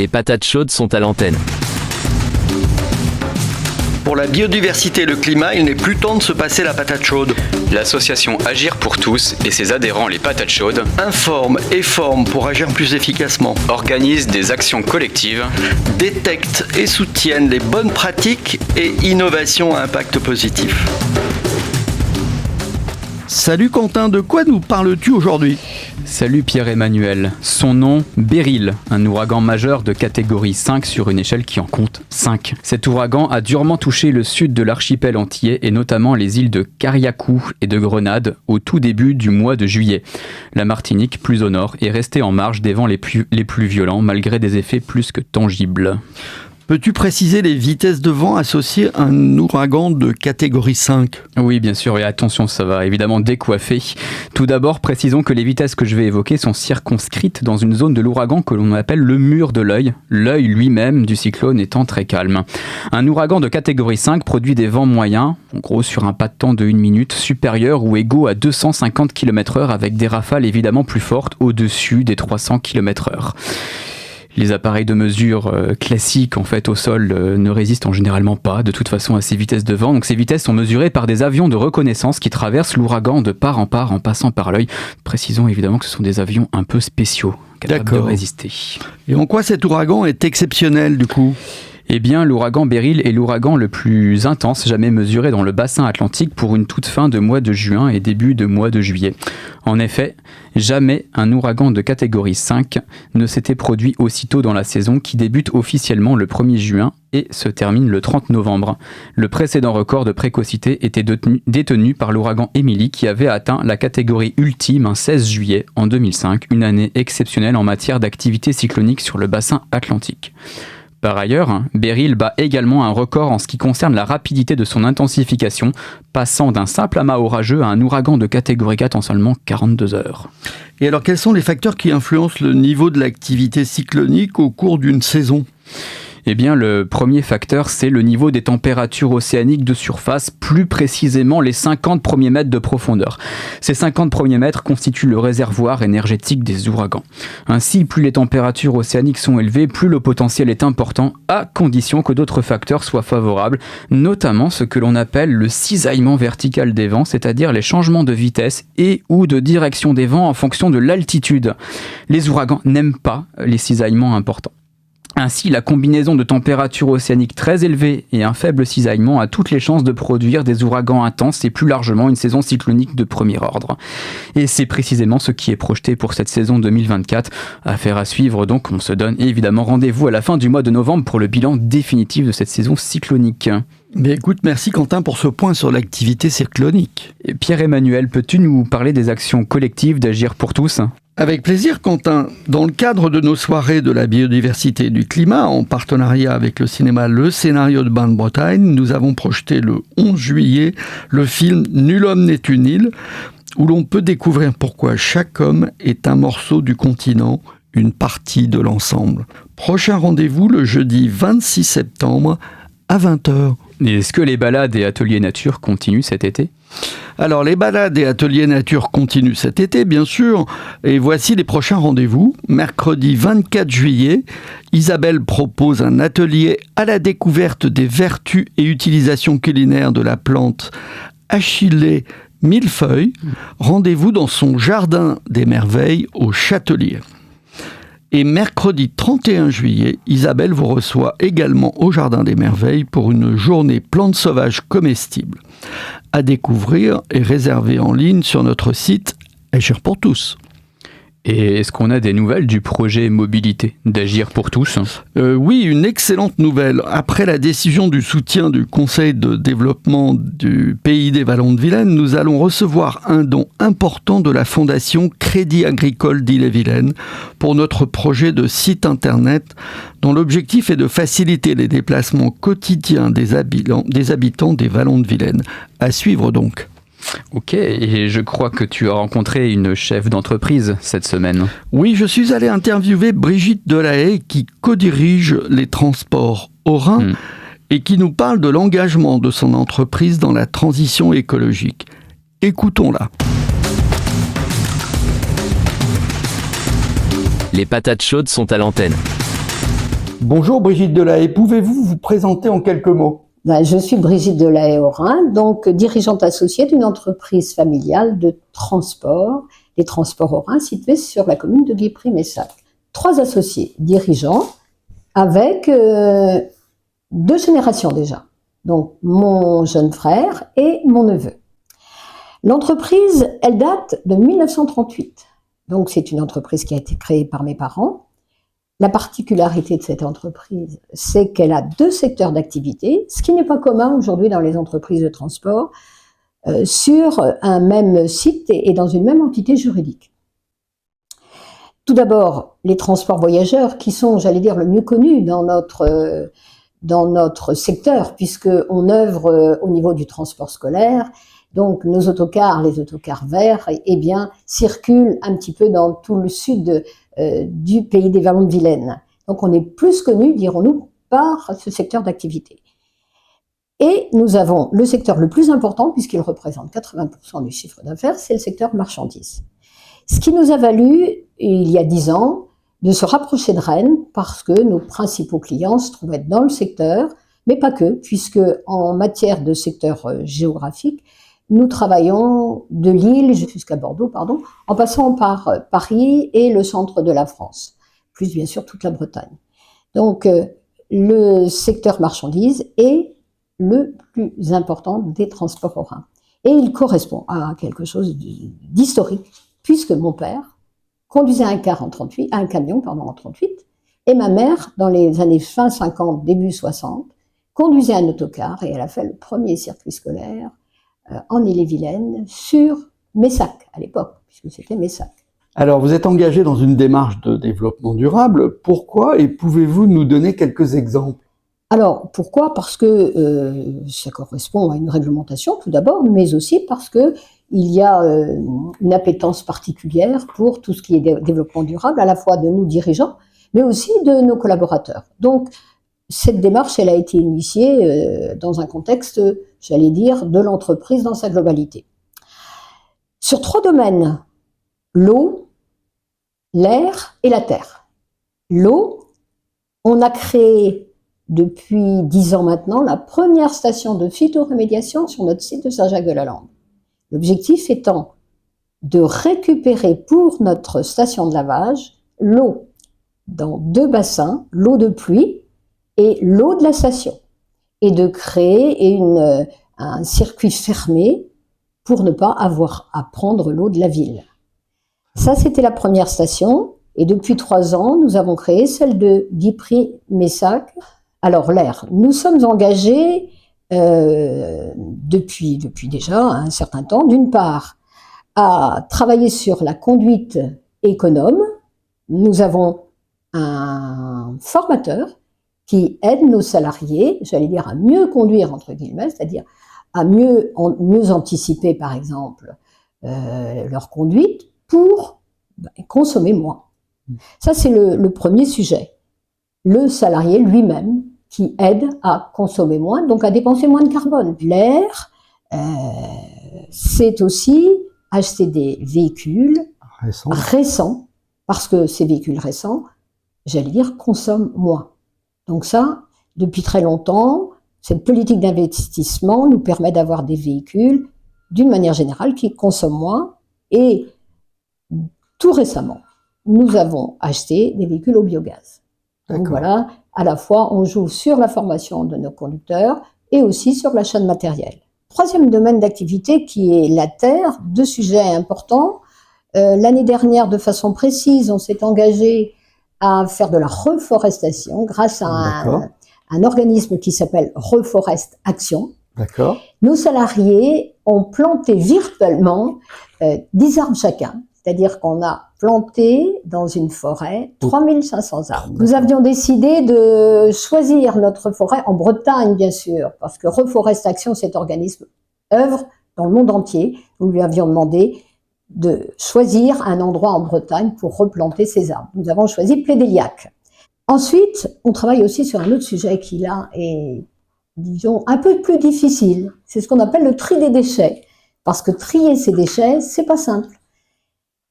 Les patates chaudes sont à l'antenne. Pour la biodiversité et le climat, il n'est plus temps de se passer la patate chaude. L'association Agir pour tous et ses adhérents les patates chaudes Informe et forme pour agir plus efficacement. organisent des actions collectives. Détecte et soutiennent les bonnes pratiques et innovations à impact positif. Salut Quentin, de quoi nous parles-tu aujourd'hui ? Salut Pierre-Emmanuel. Son nom, Beryl, un ouragan majeur de catégorie 5 sur une échelle qui en compte 5. Cet ouragan a durement touché le sud de l'archipel antillais et notamment les îles de Carriacou et de Grenade au tout début du mois de juillet. La Martinique, plus au nord, est restée en marge des vents les plus violents malgré des effets plus que tangibles. Peux-tu préciser les vitesses de vent associées à un ouragan de catégorie 5 ? Oui, bien sûr, et attention, ça va évidemment décoiffer. Tout d'abord, précisons que les vitesses que je vais évoquer sont circonscrites dans une zone de l'ouragan que l'on appelle le mur de l'œil, l'œil lui-même du cyclone étant très calme. Un ouragan de catégorie 5 produit des vents moyens, en gros sur un pas de temps de 1 minute, supérieurs ou égaux à 250 km/h avec des rafales évidemment plus fortes au-dessus des 300 km/h. Les appareils de mesure classiques en fait au sol ne résistent en généralement pas de toute façon à ces vitesses de vent. Donc ces vitesses sont mesurées par des avions de reconnaissance qui traversent l'ouragan de part en part en passant par l'œil. Précisons évidemment que ce sont des avions un peu spéciaux capables de résister. Et en quoi cet ouragan est exceptionnel du coup ? Eh bien, l'ouragan Beryl est l'ouragan le plus intense jamais mesuré dans le bassin atlantique pour une toute fin de mois de juin et début de mois de juillet. En effet, jamais un ouragan de catégorie 5 ne s'était produit aussitôt dans la saison qui débute officiellement le 1er juin et se termine le 30 novembre. Le précédent record de précocité était détenu par l'ouragan Emily qui avait atteint la catégorie ultime un 16 juillet en 2005, une année exceptionnelle en matière d'activité cyclonique sur le bassin atlantique. Par ailleurs, Beryl bat également un record en ce qui concerne la rapidité de son intensification, passant d'un simple amas orageux à un ouragan de catégorie 4 en seulement 42 heures. Et alors, quels sont les facteurs qui influencent le niveau de l'activité cyclonique au cours d'une saison ? Eh bien, le premier facteur, c'est le niveau des températures océaniques de surface, plus précisément les 50 premiers mètres de profondeur. Ces 50 premiers mètres constituent le réservoir énergétique des ouragans. Ainsi, plus les températures océaniques sont élevées, plus le potentiel est important, à condition que d'autres facteurs soient favorables, notamment ce que l'on appelle le cisaillement vertical des vents, c'est-à-dire les changements de vitesse et ou de direction des vents en fonction de l'altitude. Les ouragans n'aiment pas les cisaillements importants. Ainsi, la combinaison de températures océaniques très élevées et un faible cisaillement a toutes les chances de produire des ouragans intenses et plus largement une saison cyclonique de premier ordre. Et c'est précisément ce qui est projeté pour cette saison 2024. Affaire à suivre donc, on se donne évidemment rendez-vous à la fin du mois de novembre pour le bilan définitif de cette saison cyclonique. Mais écoute, merci Quentin pour ce point sur l'activité cyclonique. Et Pierre-Emmanuel, peux-tu nous parler des actions collectives d'Agir pour tous ? Avec plaisir Quentin. Dans le cadre de nos soirées de la biodiversité et du climat, en partenariat avec le cinéma Le Scénario de Bain-de-Bretagne, nous avons projeté le 11 juillet le film Nul homme n'est une île, où l'on peut découvrir pourquoi chaque homme est un morceau du continent, une partie de l'ensemble. Prochain rendez-vous le jeudi 26 septembre à 20h. Et est-ce que les balades et ateliers nature continuent cet été ? Alors, les balades et ateliers nature continuent cet été, bien sûr. Et voici les prochains rendez-vous. Mercredi 24 juillet, Isabelle propose un atelier à la découverte des vertus et utilisations culinaires de la plante Achillée millefeuille. Rendez-vous dans son jardin des merveilles au Châtelier. Et mercredi 31 juillet, Isabelle vous reçoit également au Jardin des Merveilles pour une journée plantes sauvages comestibles. À découvrir et réserver en ligne sur notre site Agir pour tous. Et est-ce qu'on a des nouvelles du projet mobilité d'Agir pour tous ? Oui, une excellente nouvelle. Après la décision du soutien du Conseil de développement du Pays des Vallons de Vilaine, nous allons recevoir un don important de la Fondation Crédit Agricole d'Ille-et-Vilaine pour notre projet de site internet dont l'objectif est de faciliter les déplacements quotidiens des habitants des Vallons de Vilaine. À suivre donc. Ok, et je crois que tu as rencontré une chef d'entreprise cette semaine. Oui, je suis allé interviewer Brigitte Delahaye qui co-dirige les transports au Rhin et qui nous parle de l'engagement de son entreprise dans la transition écologique. Écoutons-la. Les patates chaudes sont à l'antenne. Bonjour Brigitte Delahaye, pouvez-vous vous présenter en quelques mots? Je suis Brigitte Delahaye-Aurin, donc dirigeante associée d'une entreprise familiale de transport, les Transports Aurin, située sur la commune de Guipry-Messac. 3 associés dirigeants avec 2 générations déjà, donc mon jeune frère et mon neveu. L'entreprise, elle date de 1938, donc c'est une entreprise qui a été créée par mes parents. La particularité de cette entreprise, c'est qu'elle a 2 secteurs d'activité, ce qui n'est pas commun aujourd'hui dans les entreprises de transport, sur un même site et dans une même entité juridique. Tout d'abord, les transports voyageurs qui sont, j'allais dire, le mieux connus dans notre secteur, puisqu'on œuvre au niveau du transport scolaire. Donc nos autocars, les autocars verts, eh bien, circulent un petit peu dans tout le sud du pays des Vallons de Vilaine. Donc on est plus connu, dirons-nous, par ce secteur d'activité. Et nous avons le secteur le plus important, puisqu'il représente 80% du chiffre d'affaires, c'est le secteur marchandises. Ce qui nous a valu, il y a 10 ans, de se rapprocher de Rennes, parce que nos principaux clients se trouvaient dans le secteur, mais pas que, puisque en matière de secteur géographique, nous travaillons de Lille jusqu'à Bordeaux, en passant par Paris et le centre de la France, plus bien sûr toute la Bretagne. Donc le secteur marchandises est le plus important des transports Aurin. Et il correspond à quelque chose d'historique, puisque mon père conduisait un camion en 38, et ma mère, dans les années fin 50, début 60, conduisait un autocar, et elle a fait le premier circuit scolaire en Ille-et-Vilaine, sur Messac, à l'époque, puisque c'était Messac. Alors, vous êtes engagé dans une démarche de développement durable. Pourquoi? Et pouvez-vous nous donner quelques exemples? Alors, pourquoi? Parce que ça correspond à une réglementation, tout d'abord, mais aussi parce qu'il y a une appétence particulière pour tout ce qui est développement durable, à la fois de nos dirigeants, mais aussi de nos collaborateurs. Donc, cette démarche, elle a été initiée dans un contexte, j'allais dire, de l'entreprise dans sa globalité. Sur 3 domaines, l'eau, l'air et la terre. L'eau, on a créé depuis 10 ans maintenant la première station de phytorémédiation sur notre site de Saint-Jacques-de-la-Lande. L'objectif étant de récupérer pour notre station de lavage l'eau dans 2 bassins, l'eau de pluie et l'eau de la station, et de créer un circuit fermé pour ne pas avoir à prendre l'eau de la ville. Ça, c'était la première station, et depuis 3 ans, nous avons créé celle de Guipry-Messac. Alors l'air, nous sommes engagés depuis déjà un certain temps, d'une part, à travailler sur la conduite économe. Nous avons un formateur qui aide nos salariés, j'allais dire, à mieux conduire, entre guillemets, c'est-à-dire à mieux anticiper, par exemple, leur conduite pour consommer moins. Ça, c'est le premier sujet. Le salarié lui-même qui aide à consommer moins, donc à dépenser moins de carbone. L'air, c'est aussi acheter des véhicules récents, parce que ces véhicules récents, j'allais dire, consomment moins. Donc ça, depuis très longtemps, cette politique d'investissement nous permet d'avoir des véhicules, d'une manière générale, qui consomment moins. Et tout récemment, nous avons acheté des véhicules au biogaz. Donc voilà, à la fois, on joue sur la formation de nos conducteurs et aussi sur l'achat de matériel. 3e domaine d'activité qui est la terre, 2 sujets importants. L'année dernière, de façon précise, on s'est engagé à faire de la reforestation grâce à un organisme qui s'appelle Reforest Action. D'accord. Nos salariés ont planté virtuellement 10 arbres chacun. C'est-à-dire qu'on a planté dans une forêt 3500 arbres. Nous avions décidé de choisir notre forêt en Bretagne, bien sûr, parce que Reforest Action, cet organisme, œuvre dans le monde entier. Nous lui avions demandé de choisir un endroit en Bretagne pour replanter ces arbres. Nous avons choisi Plédéliac. Ensuite, on travaille aussi sur un autre sujet qui, là, est, disons, un peu plus difficile. C'est ce qu'on appelle le tri des déchets. Parce que trier ces déchets, c'est pas simple.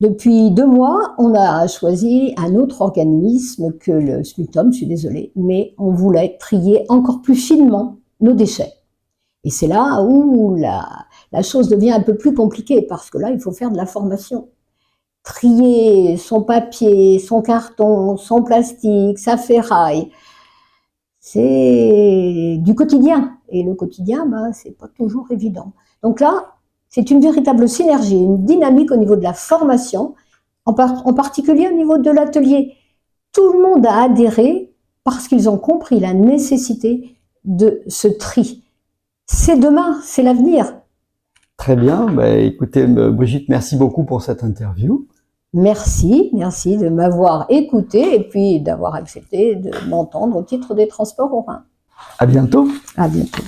Depuis 2 mois, on a choisi un autre organisme que le SMUTOM, je suis désolée, mais on voulait trier encore plus finement nos déchets. Et c'est là où la chose devient un peu plus compliquée, parce que là, il faut faire de la formation. Trier son papier, son carton, son plastique, sa ferraille, c'est du quotidien. Et le quotidien, c'est pas toujours évident. Donc là, c'est une véritable synergie, une dynamique au niveau de la formation, en particulier au niveau de l'atelier. Tout le monde a adhéré parce qu'ils ont compris la nécessité de ce tri. C'est demain, c'est l'avenir. Très bien. Écoutez, Brigitte, merci beaucoup pour cette interview. Merci de m'avoir écouté et puis d'avoir accepté de m'entendre au titre des transports au Rhin. À bientôt. À bientôt.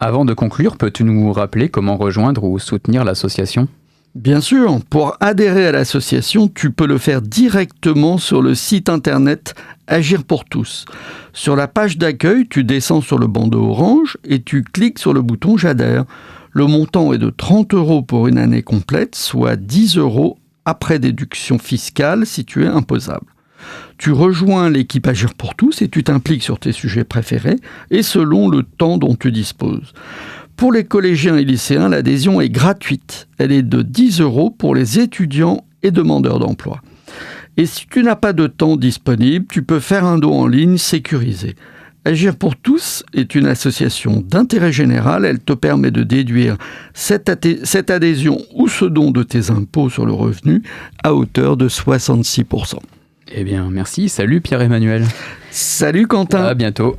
Avant de conclure, peux-tu nous rappeler comment rejoindre ou soutenir l'association ? Bien sûr, pour adhérer à l'association, tu peux le faire directement sur le site internet Agir pour tous. Sur la page d'accueil, tu descends sur le bandeau orange et tu cliques sur le bouton J'adhère. Le montant est de 30 € pour une année complète, soit 10 € après déduction fiscale si tu es imposable. Tu rejoins l'équipe Agir pour tous et tu t'impliques sur tes sujets préférés et selon le temps dont tu disposes. Pour les collégiens et lycéens, l'adhésion est gratuite. Elle est de 10 € pour les étudiants et demandeurs d'emploi. Et si tu n'as pas de temps disponible, tu peux faire un don en ligne sécurisé. Agir pour tous est une association d'intérêt général. Elle te permet de déduire cette adhésion ou ce don de tes impôts sur le revenu à hauteur de 66%. Eh bien, merci. Salut Pierre-Emmanuel. Salut Quentin. À bientôt.